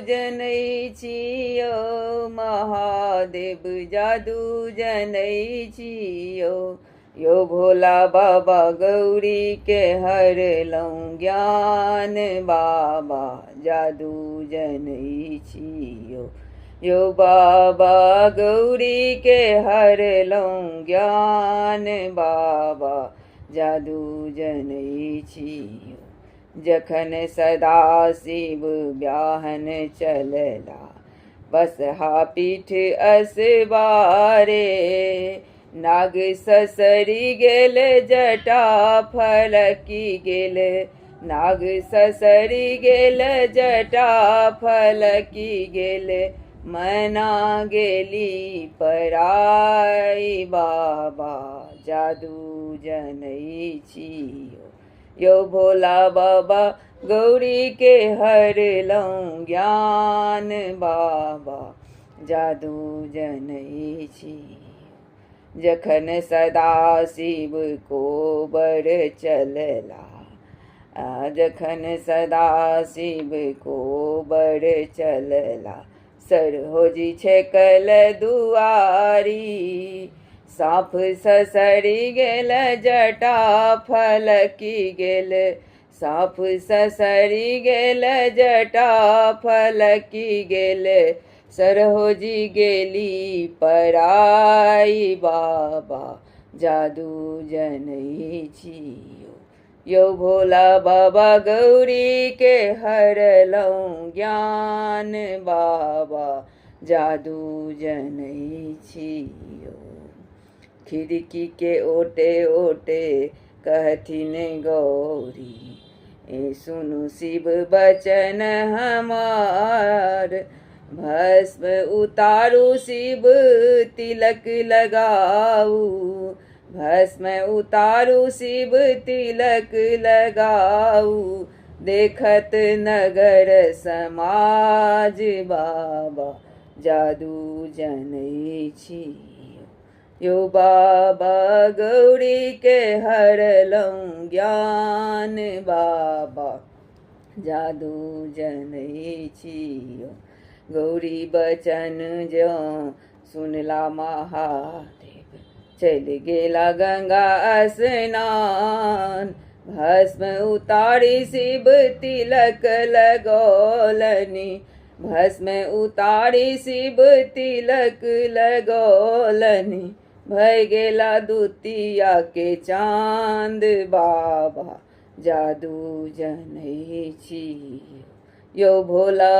जनै छियो महादेव जादू जनै छियो। यो भोला बाबा गौरी के हरलौं ज्ञान बाबा जादू जनै छियो। यो बाबा गौरी के हरलौं ज्ञान बाबा जादू जनै छियो। जखन सदा शिव ब्याहन चलला बसहा पीठ असबारे। नाग ससरी गेल जटा फलकी गेल। नाग ससरी गेल जटा फलकी गेल। मना गेली पराई बाबा जादू जनै छियो। यो भोला बाबा गौरी के हरलौं ज्ञान बाबा जादू जनै छियो। जखन सदा शिव कोबर चलला जखन सदा शिव कोबर चलला। सरहोजी छेकल दुआरी। साँप ससरी गेल जटा फलकी गेल। साँप ससरी गेल जटा फलकी गेल। सरहोजी गेली पराई बाबा जादू जनै छियो। यो भोला बाबा गौरी के हरलौं ज्ञान बाबा जादू जनै छियो। खिड़की के ओटे ओटे कहथिन गौरी। सुनु शिव बचन हमार। भस्म उतारू शिव तिलक लगाऊ। भस्म उतारू शिव तिलक लगाऊ। देखत नगर समाज बाबा जादू जनै छियो। यो बाबा गौरी के हरलौं ज्ञान बाबा जादू जनै छियो। गौरी बचन ज्यों सुनला महादेव चल गेला गंगा स्नान। भस्म उतारी शिव तिलक लगौलनि। भस्म उतारी शिव तिलक लगौलनि। भय गेला दुतिया के चांद बाबा जादू जनै छियो। यो भोला